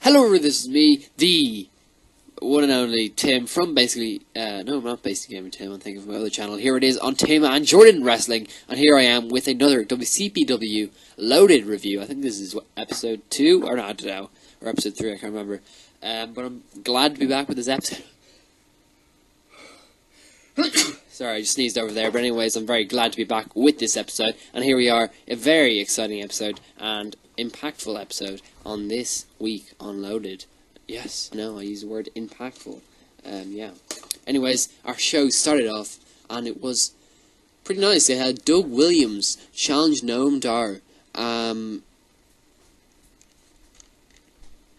Hello, this is me, the one and only Tim from basically, no, I'm not basically Gaming Tim, I'm thinking of my other channel. Here it is on Tim and Jordan Wrestling, and here I am with another WCPW Loaded review. I think this is episode 2, or no, I don't know, or episode 3, I can't remember. But I'm glad to be back with this episode. Sorry, I just sneezed over there, but anyways, I'm very glad to be back with this episode, and here we are, a very exciting episode, and impactful episode on this week on Loaded. Yes, I know, I use the word impactful. Yeah. Anyways, our show started off, and it was pretty nice. It had Doug Williams challenge Noam Dar.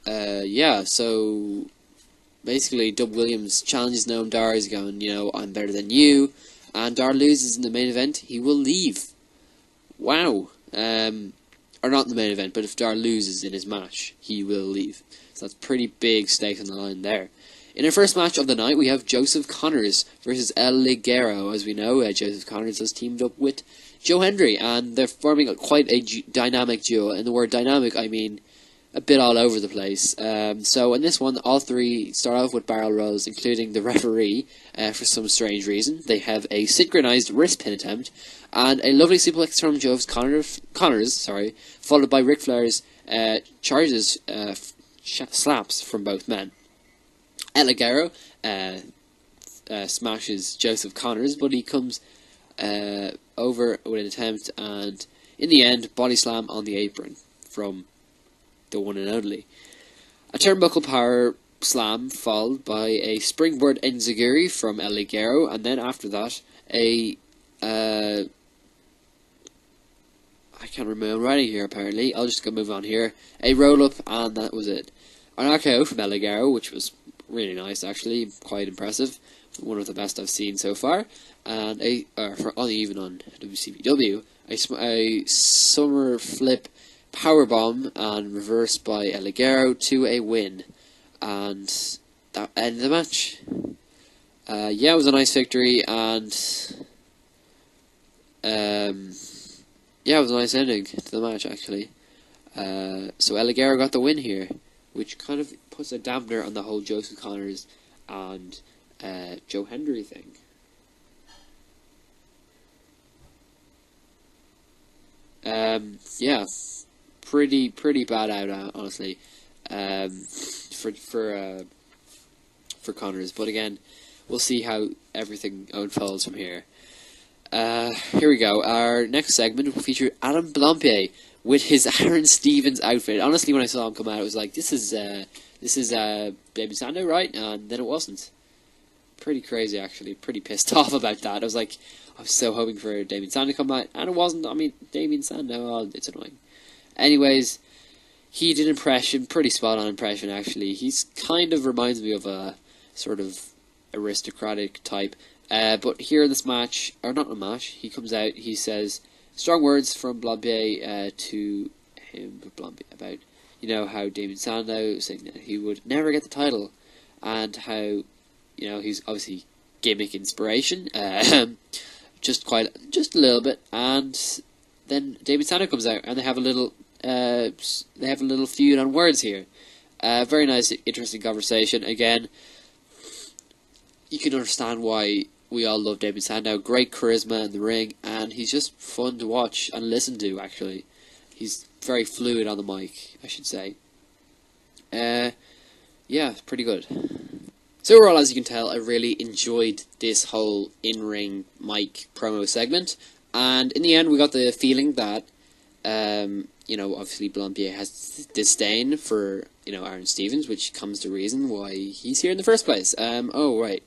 Yeah, so basically Doug Williams challenges Noam Dar. He's going, you know, I'm better than you. And Dar loses in the main event. He will leave. Wow. Or not in the main event, but if Dar loses in his match, he will leave. So that's pretty big stakes on the line there. In our first match of the night, we have Joseph Connors versus El Ligero. As we know, Joseph Connors has teamed up with Joe Hendry, and they're forming quite a dynamic duo. And the word dynamic, I mean a bit all over the place. So in this one, all three start off with barrel rolls, including the referee, for some strange reason. They have a synchronized wrist pin attempt, and a lovely suplex from Joseph Connors, followed by Ric Flair's charges, slaps from both men. El Ligero smashes Joseph Connors, but he comes over with an attempt, and in the end, body slam on the apron from the one and only. A turnbuckle power slam followed by a springboard enziguri from El Ligero, and then after that, I can't remember I'm writing here apparently, I'll just go move on here. A roll up, and that was it. An RKO from El Ligero, which was really nice actually, quite impressive. One of the best I've seen so far. And only even on WCPW, a summer flip powerbomb and reversed by El Ligero to a win, and that ended the match. Yeah, it was a nice victory, and yeah, it was a nice ending to the match actually. So El Ligero got the win here, which kind of puts a dampener on the whole Joseph Connors and Joe Hendry thing. Yeah, pretty bad out, honestly, for Connors. But again, we'll see how everything unfolds from here. Here we go. Our next segment will feature Adam Blampied with his Aaron Stevens outfit. Honestly, when I saw him come out, I was like, this is David Sandow, right? And then it wasn't. Pretty crazy, actually. Pretty pissed off about that. I was like, I was so hoping for Damien Sandow to come out, and it wasn't. I mean, Damien Sandow, oh, it's annoying. Anyways, he did an impression, pretty spot on impression actually. He's kind of reminds me of a sort of aristocratic type. But here in this match, or not in a match, he comes out, he says strong words from Blampied to him, about, you know, how Damien Sandow saying that he would never get the title, and how, you know, he's obviously gimmick inspiration, just a little bit, and then Damien Sandow comes out, and they have a little feud on words here. Very nice, interesting conversation. Again, you can understand why we all love Damien Sandow. Great charisma in the ring, and he's just fun to watch and listen to, actually. He's very fluid on the mic, I should say. Yeah, pretty good. So overall, as you can tell, I really enjoyed this whole in-ring mic promo segment, and in the end we got the feeling that, you know, obviously Blampied has disdain for, you know, Aaron Stevens, which comes to reason why he's here in the first place. Oh, right.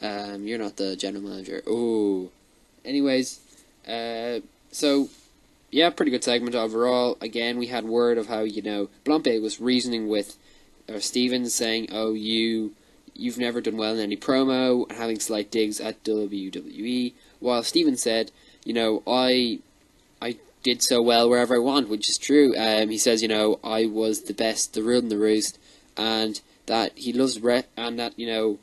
You're not the general manager. Oh. Anyways, so, yeah, pretty good segment overall. Again, we had word of how, you know, Blampied was reasoning with Stevens, saying, oh, you've never done well in any promo, and having slight digs at WWE, while Stevens said, you know, I did so well wherever I want, which is true. He says, you know, I was the best, the rule and the roost, and that he loves and that, you know,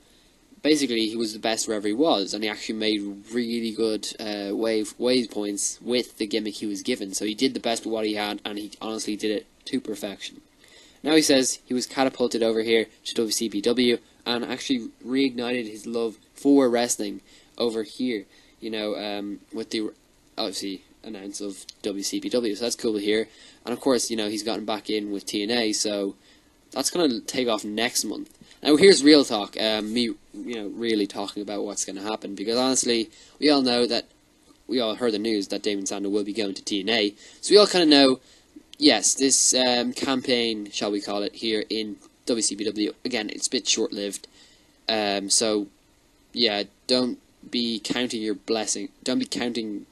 basically he was the best wherever he was, and he actually made really good wave points with the gimmick he was given. So he did the best with what he had, and he honestly did it to perfection. Now he says he was catapulted over here to WCPW and actually reignited his love for wrestling over here, you know, with the, obviously, announce of WCPW, so that's cool to hear. And of course, you know, he's gotten back in with TNA, so that's going to take off next month. Now here's real talk, me, you know, really talking about what's going to happen, because honestly, we all know that, we all heard the news that Damon Sandow will be going to TNA, so we all kind of know, yes, this campaign, shall we call it, here in WCPW, again, it's a bit short-lived, so, yeah, don't be counting your blessing, don't be counting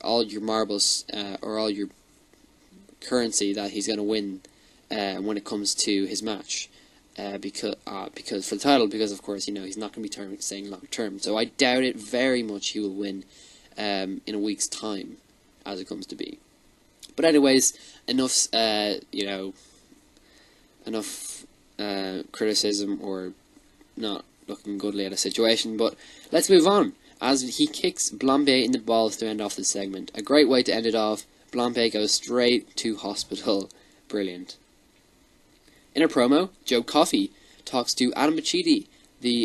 all your marbles, or all your currency that he's going to win when it comes to his match, because for the title, because of course, you know, he's not going to be staying long term, so I doubt it very much he will win in a week's time, as it comes to be. But anyways, enough, you know, enough criticism or not looking goodly at a situation, but let's move on, as he kicks Blampied in the balls to end off the segment. A great way to end it off. Blampied goes straight to hospital. Brilliant. In a promo, Joe Coffey talks to Adam Pacitti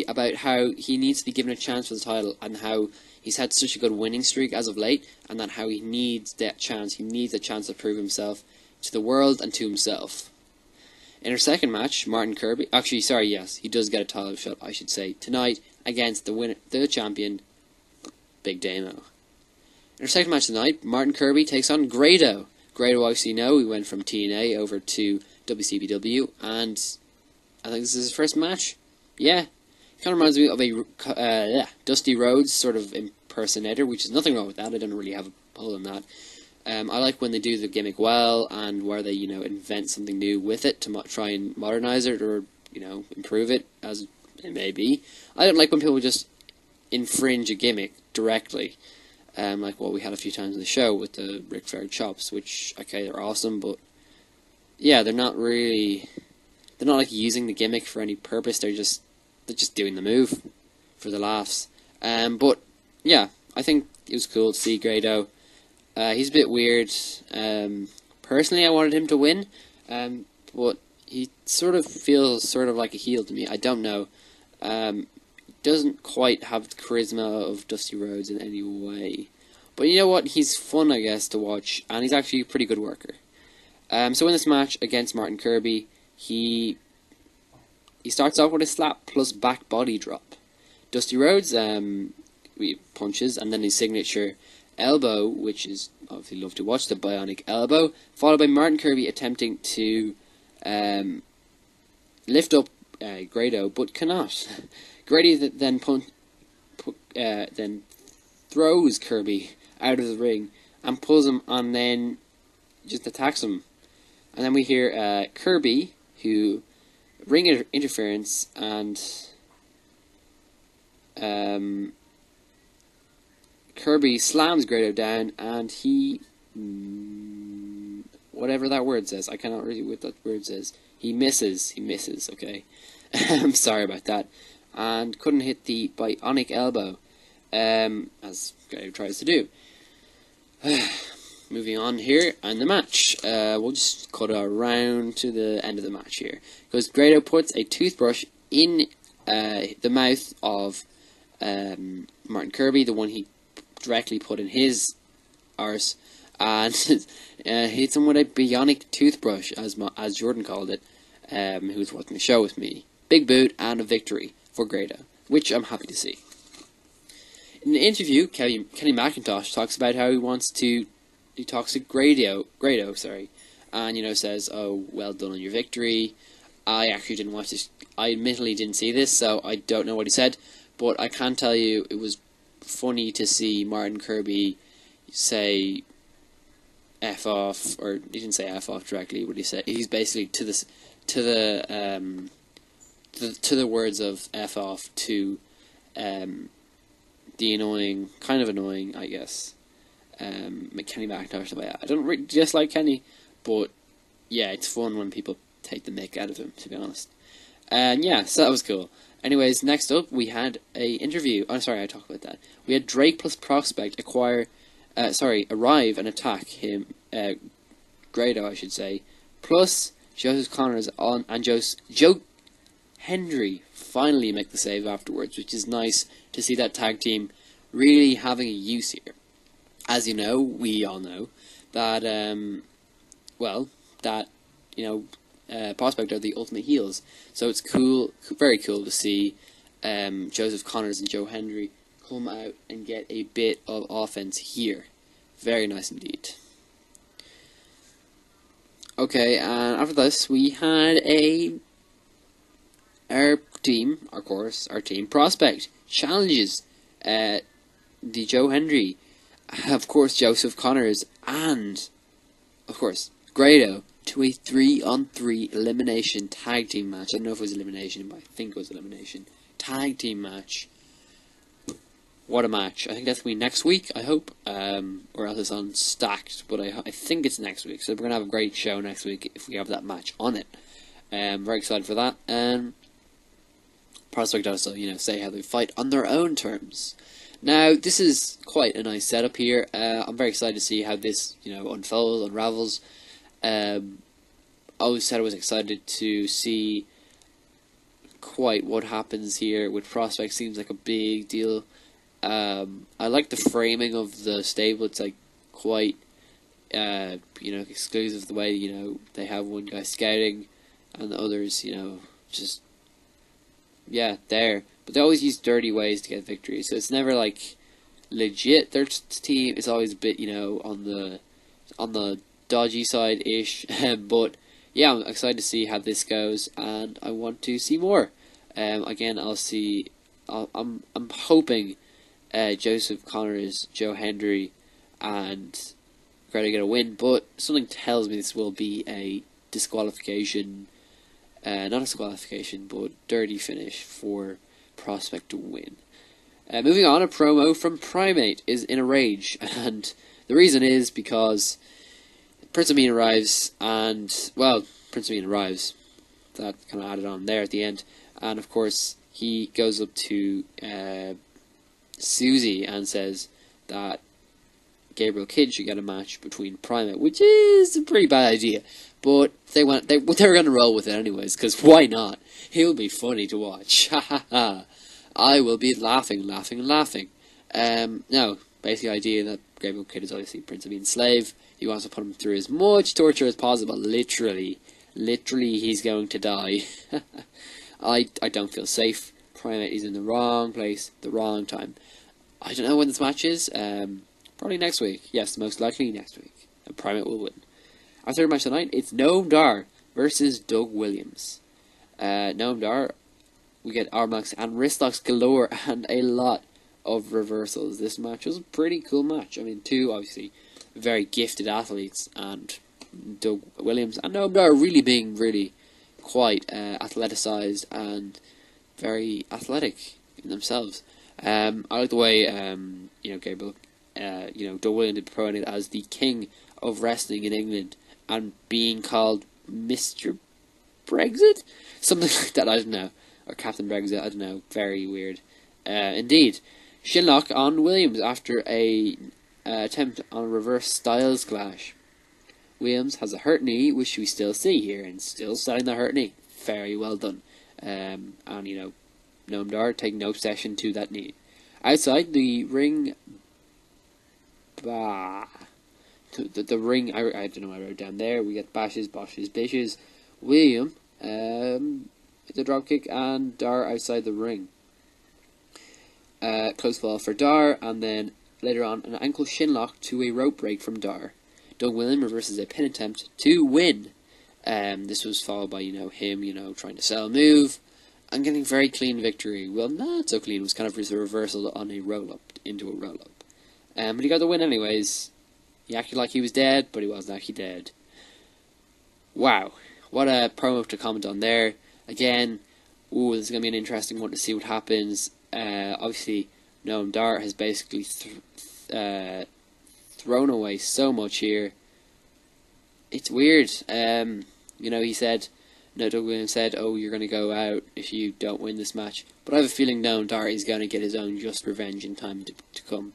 about how he needs to be given a chance for the title, and how he's had such a good winning streak as of late, and that how he needs that chance. He needs a chance to prove himself to the world and to himself. In her second match, Martin Kirby, actually, sorry, yes, he does get a title shot, I should say, tonight against the champion, Big Damo. In her second match tonight, Martin Kirby takes on Grado. Grado, obviously, we went from TNA over to WCPW, and I think this is his first match. Yeah, kind of reminds me of a Dusty Rhodes sort of impersonator, which is nothing wrong with that. I don't really have a pull on that. I like when they do the gimmick well, and where they, you know, invent something new with it to try and modernize it, or, you know, improve it, as it may be. I don't like when people just infringe a gimmick directly, like what we had a few times in the show with the Ric Flair chops, which, okay, they're awesome, but yeah, they're not like using the gimmick for any purpose. They're just doing the move for the laughs. But yeah, I think it was cool to see Grado. He's a bit weird. Personally, I wanted him to win, but he sort of feels sort of like a heel to me. I don't know. Doesn't quite have the charisma of Dusty Rhodes in any way. But you know what? He's fun, I guess, to watch, and he's actually a pretty good worker. So in this match against Martin Kirby, he starts off with a slap plus back body drop. Dusty Rhodes punches, and then his signature elbow, which is obviously love to watch, the bionic elbow, followed by Martin Kirby attempting to lift up Grado, but cannot. Grady then throws Kirby out of the ring and pulls him, and then just attacks him. And then we hear Kirby, who ring interference, and Kirby slams Grado down, and he, whatever that word says, I cannot read what that word says. He misses, okay. I'm sorry about that. And couldn't hit the bionic elbow, as Grado tries to do. Moving on here, and the match. We'll just cut around to the end of the match here, because Grado puts a toothbrush in the mouth of Martin Kirby, the one he directly put in his arse, and hits him with a bionic toothbrush, as Jordan called it, who was watching the show with me. Big boot and a victory for Grado, which I'm happy to see. In the interview, Kenny McIntosh talks about how he talks to Grado, and, you know, says, "Oh, well done on your victory." I actually didn't watch this. I admittedly didn't see this, so I don't know what he said, but I can tell you it was funny to see Martin Kirby say "F off," or he didn't say "F off" directly, but he's basically to the words of "F off" to the annoying, kind of annoying, I guess, Kenny McIntosh. I don't dislike Kenny, but yeah, it's fun when people take the mick out of him, to be honest. And yeah, so that was cool. Anyways, next up we had a interview. Oh, sorry, I talked about that. We had Drake plus Prospect arrive and attack him, Grado, I should say, plus Joseph Connors and Joe Hendry finally make the save afterwards, which is nice to see that tag team really having a use here. As you know, we all know that Prospect are the ultimate heels. So it's cool, very cool to see Joseph Connors and Joe Hendry come out and get a bit of offense here. Very nice indeed. Okay, and after this we had our team Prospect challenges the Joe Hendry, of course Joseph Connors, and of course Grado, to a 3-on-3 elimination tag team match. I don't know if it was elimination, but I think it was elimination. Tag team match. What a match. I think that's going to be next week, I hope. Or else it's on Stacked, but I think it's next week. So we're going to have a great show next week if we have that match on it. Very excited for that. Prospect also, say how they fight on their own terms. Now, this is quite a nice setup here. I'm very excited to see how this, unfolds, unravels. I always said I was excited to see quite what happens here with Prospect. Seems like a big deal. I like the framing of the stable. It's like quite, exclusive the way, they have one guy scouting and the others, just, there. But they always use dirty ways to get victories, so it's never like legit. Their team is always a bit, on the dodgy side-ish, but yeah, I'm excited to see how this goes, and I want to see more. Again, I'm hoping Joseph Connors, Joe Hendry, and Greta get a win, but something tells me this will be a disqualification, not a disqualification, but dirty finish for Prospect to win. Moving on, a promo from Primate is in a rage, and the reason is because Prince Amin arrives, and, Prince Amin arrives, that kind of added on there at the end, and of course, he goes up to Susie and says that Gabriel Kidd should get a match between Primate, which is a pretty bad idea, but they were going to roll with it anyways, because why not? He'll be funny to watch, ha ha ha. I will be laughing. No, basic idea that Gabriel Kidd is obviously Prince Amin's slave. He wants to put him through as much torture as possible. Literally, he's going to die. I don't feel safe. Primate is in the wrong place, the wrong time. I don't know when this match is. Probably next week. Yes, most likely next week. And Primate will win. Our third match tonight, it's Noam Dar versus Doug Williams. Noam Dar, we get arm locks and wrist locks galore and a lot of reversals. This match was a pretty cool match. I mean, two obviously very gifted athletes, and Doug Williams and Noam Dar really being quite athleticized and very athletic in themselves. I like the way Gabriel, Doug Williams is promoted as the king of wrestling in England and being called Mr. Brexit, something like that. I don't know, or Captain Brexit. I don't know. Very weird, indeed. Shinlock on Williams after a attempt on a reverse Styles clash. Williams has a hurt knee, which we still see here, and still selling the hurt knee. Very well done. And Noam Dar taking no obsession to that knee. Outside the ring, the ring. I don't know what I wrote down there. We get bashes, bitches. William, the drop kick, and Dar outside the ring. Close fall for Dar, and then later on an ankle shinlock to a rope break from Dar. Doug Williams reverses a pin attempt to win. This was followed by him trying to sell a move and getting very clean victory. Well, not so clean. It was kind of just a reversal on a roll up into a roll up. But he got the win anyways. He acted like he was dead, but he wasn't actually dead. Wow, what a promo to comment on there. Again, this is going to be an interesting one to see what happens. Obviously, Noam Dar has basically thrown away so much here. It's weird. He said, Doug Williams said, you're going to go out if you don't win this match. But I have a feeling Noam Dar is going to get his own just revenge in time to come.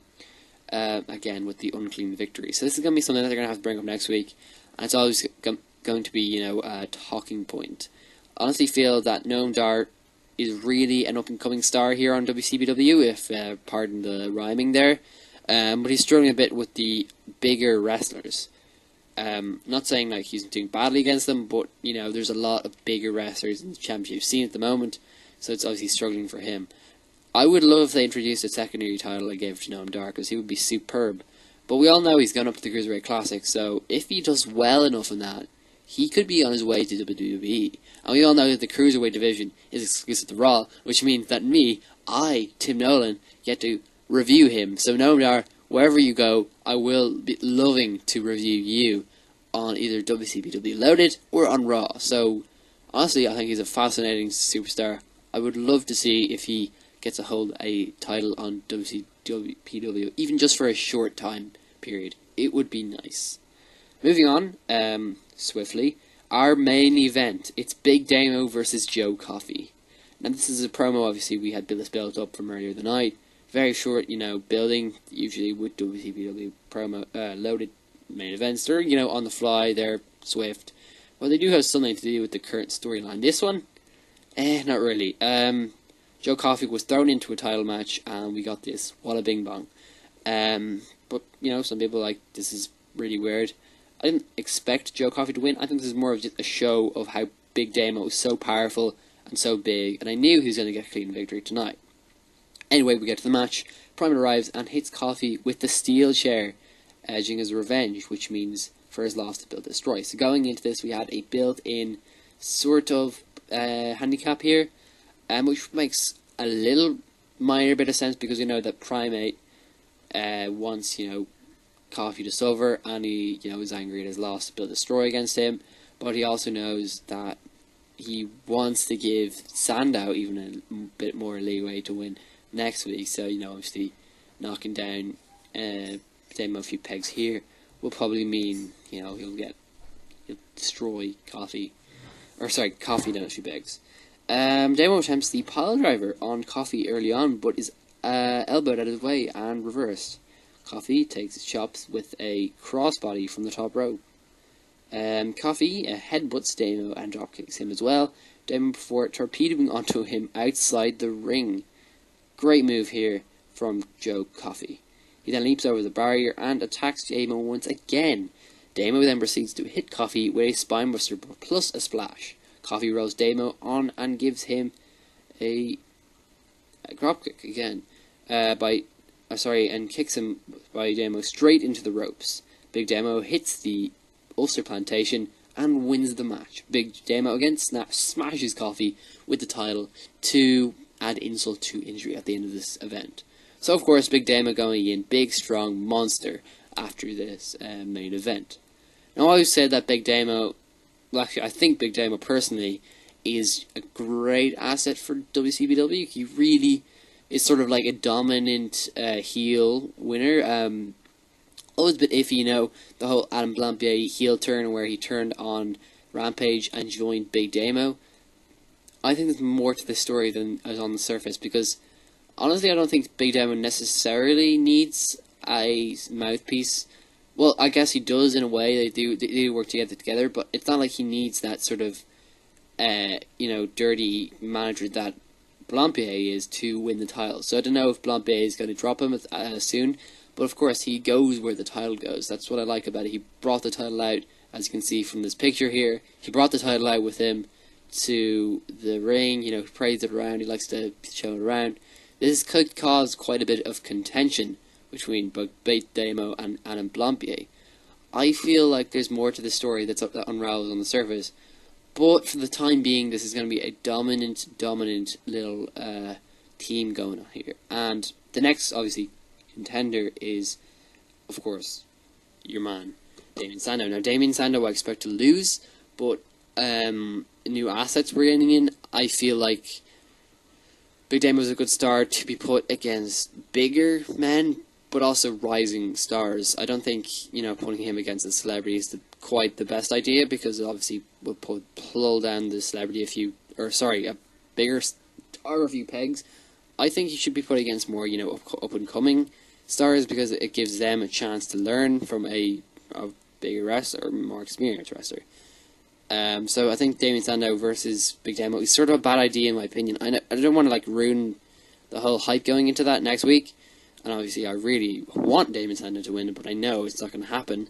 Again, with the unclean victory. So this is going to be something that they're going to have to bring up next week. And it's always going to be, you know, a talking point. I honestly feel that Noam Dar is really an up-and-coming star here on WCPW, if pardon the rhyming there. But he's struggling a bit with the bigger wrestlers. Not saying like he's doing badly against them, but you know, there's a lot of bigger wrestlers in the championship scene at the moment, so it's obviously struggling for him. I would love if they introduced a secondary title and gave it to Noam Dar, because he would be superb. But we all know he's gone up to the Cruiserweight Classic, so if he does well enough in that, he could be on his way to WWE. And we all know that the Cruiserweight division is exclusive to Raw, which means that Tim Nolan, get to review him. So Noam Dar, wherever you go, I will be loving to review you on either WCPW Loaded or on Raw. So, honestly, I think he's a fascinating superstar. I would love to see if he gets to hold a title on WCPW, even just for a short time period. It would be nice. Moving on, swiftly, our main event. It's Big Damo versus Joe Coffey. Now, this is a promo, obviously, we had built up from earlier the night. Very short, you know, building, usually with WCPW promo, loaded main events. They're, you know, on the fly, they're swift. Well, they do have something to do with the current storyline. This one, not really. Joe Coffey was thrown into a title match, and we got this. What a bing bong. But, you know, some people are like, this is really weird. I didn't expect Joe Coffey to win. I think this is more of just a show of how Big Damo is so powerful and so big, and I knew he was going to get a clean victory tonight. Anyway, we get to the match. Primal arrives and hits Coffey with the steel chair, edging his revenge, which means for his loss to Build Destroy. So going into this, we had a built-in sort of handicap here, which makes a little minor bit of sense, because we know that Primate wants, you know, Coffey to suffer, and he, you know, is angry at his loss to Build Destroy against him, but he also knows that he wants to give Sandow even a bit more leeway to win next week. So, you know, obviously knocking down Damo a few pegs here will probably mean, you know, he'll destroy Coffey, or sorry, Coffey down a few pegs. Damo attempts the pile driver on Coffey early on, but is elbowed out of the way and reversed. Coffey takes his chops with a crossbody from the top rope. Coffey headbutts Damo and dropkicks him as well. Damo before torpedoing onto him outside the ring. Great move here from Joe Coffey. He then leaps over the barrier and attacks Damo once again. Damo then proceeds to hit Coffey with a spinebuster plus a splash. Coffey rolls Damo on and gives him a dropkick again and kicks him by Damo straight into the ropes. Big Damo hits the Ulster Plantation and wins the match. Big Damo again smashes Coffey with the title to add insult to injury at the end of this event. So of course, Big Damo going in, big strong monster after this main event. Now I always said that Big Damo, well actually I think Big Damo personally is a great asset for WCPW. He really is sort of like a dominant heel winner. Always a bit iffy, you know, the whole Adam Blampier heel turn where he turned on Rampage and joined Big Damo. I think there's more to this story than is on the surface, because honestly I don't think Big Damo necessarily needs a mouthpiece. Well, I guess he does in a way. They do work together, but it's not like he needs that sort of you know, dirty manager that Blampier is to win the title. So I don't know if Blampier is going to drop him soon, but of course he goes where the title goes. That's what I like about it. He brought the title out, as you can see from this picture here. He brought the title out with him to the ring, you know, he parades it around, he likes to show it around. This could cause quite a bit of contention between both Big Damo and Adam Blampier. I feel like there's more to the story that unravels on the surface, but for the time being, this is going to be a dominant little team going on here. And the next, obviously, contender is, of course, your man, Damien Sandow. Now, Damien Sandow I expect to lose, but new assets we're getting in, I feel like Big Damo was a good star to be put against bigger men, but also rising stars. I don't think, you know, putting him against a celebrity is quite the best idea, because it obviously will pull down the celebrity a bigger star a few pegs. I think he should be put against more, you know, up and coming stars, because it gives them a chance to learn from a bigger wrestler or more experienced wrestler. So I think Damien Sandow versus Big Damo is sort of a bad idea in my opinion. I don't want to like ruin the whole hype going into that next week, and obviously I really want Damien Sandow to win, but I know it's not going to happen.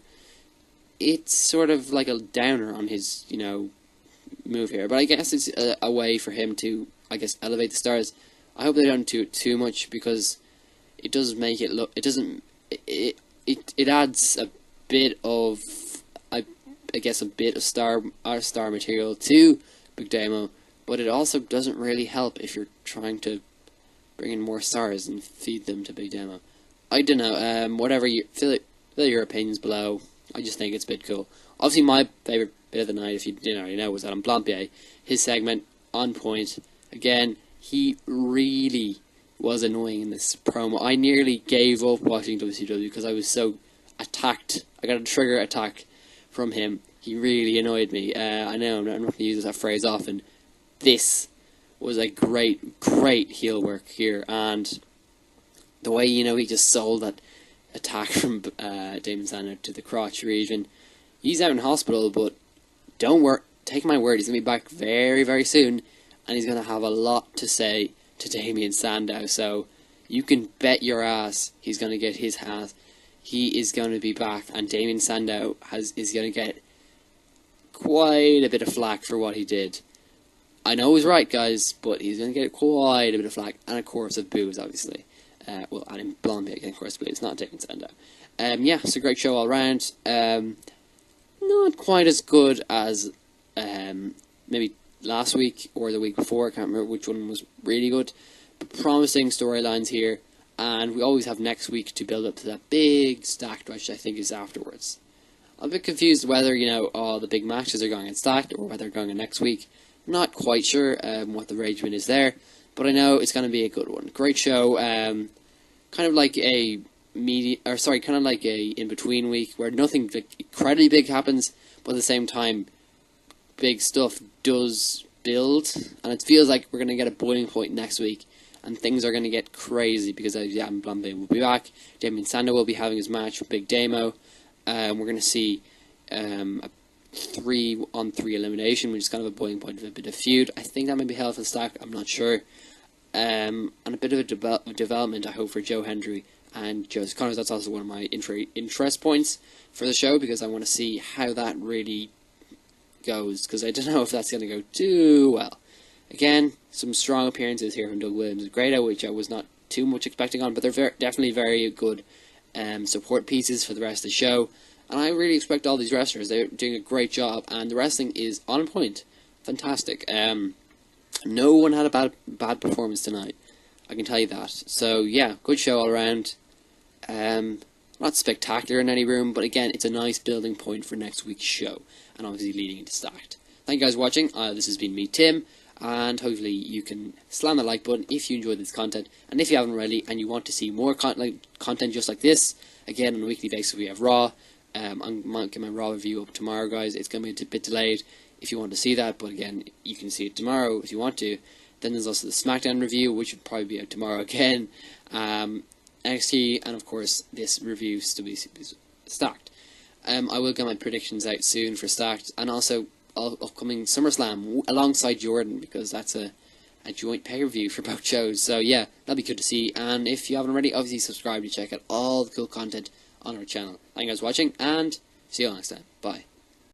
It's sort of like a downer on his, move here, but I guess it's a way for him to, I guess, elevate the stars. I hope they don't do it too much, because it does make it look, it adds a bit of, I guess, a bit of star material to Big Damo, but it also doesn't really help if you're trying to bring in more stars and feed them to Big Damo. I don't know, whatever, fill your opinions below. I just think it's a bit cool. Obviously my favourite bit of the night, if you didn't already know, was Adam Blampied. His segment, on point. Again, he really was annoying in this promo. I nearly gave up watching WCPW because I was so attacked. I got a trigger attack from him. He really annoyed me. I know I'm not going to use that phrase often. This was a great heel work here, and the way, he just sold that attack from Damien Sandow to the crotch region. He's out in hospital, but don't worry, take my word, he's going to be back very, very soon, and he's going to have a lot to say to Damien Sandow, so you can bet your ass he's going to get his ass. He is going to be back, and Damien Sandow is going to get quite a bit of flack for what he did. I know he's right, guys, but he's going to get quite a bit of flack, and a chorus of boos, obviously. Well, Adam Blampied again, of course, but it's not Damien Sandow. Yeah, it's a great show all around. Not quite as good as maybe last week or the week before. I can't remember which one was really good. But promising storylines here, and we always have next week to build up to that big Stacked, which I think is afterwards. I'm a bit confused whether, all the big matches are going in Stacked or whether they're going in next week. Not quite sure what the arrangement is there, but I know it's going to be a good one. Great show, kind of like a kind of like a in-between week where nothing incredibly big happens, but at the same time, big stuff does build, and it feels like we're going to get a boiling point next week, and things are going to get crazy because Adam Blampied will be back. Damien Sandow will be having his match with Big Damo. We're going to see a 3-on-3 elimination, which is kind of a boiling point of a bit of feud. I think that may be held for the Stack, I'm not sure. And a bit of a development, I hope, for Joe Hendry and Joseph Connors. That's also one of my interest points for the show, because I want to see how that really goes, because I don't know if that's going to go too well. Again, some strong appearances here from Doug Williams and Grado, which I was not too much expecting on, but they're definitely very good support pieces for the rest of the show. And I really expect all these wrestlers. They're doing a great job, and the wrestling is on point. Fantastic. No one had a bad performance tonight, I can tell you that. So yeah, good show all around. Not spectacular in any room, but again, it's a nice building point for next week's show, and obviously leading into Stacked. Thank you guys for watching. This has been me, Tim, and hopefully you can slam the like button if you enjoyed this content, and if you haven't already and you want to see more content just like this. Again, on a weekly basis we have Raw. I might get my Raw review up tomorrow, guys. It's going to be a bit delayed if you want to see that, but again, you can see it tomorrow if you want to. Then there's also the SmackDown review, which will probably be out tomorrow again. NXT, and of course this review to be Stacked. I will get my predictions out soon for Stacked, and also upcoming SummerSlam alongside Jordan, because that's a joint pay-per-view for both shows. So yeah, that'll be good to see, and if you haven't already, obviously subscribe to check out all the cool content on our channel. Thank you guys for watching, and see you all next time. Bye.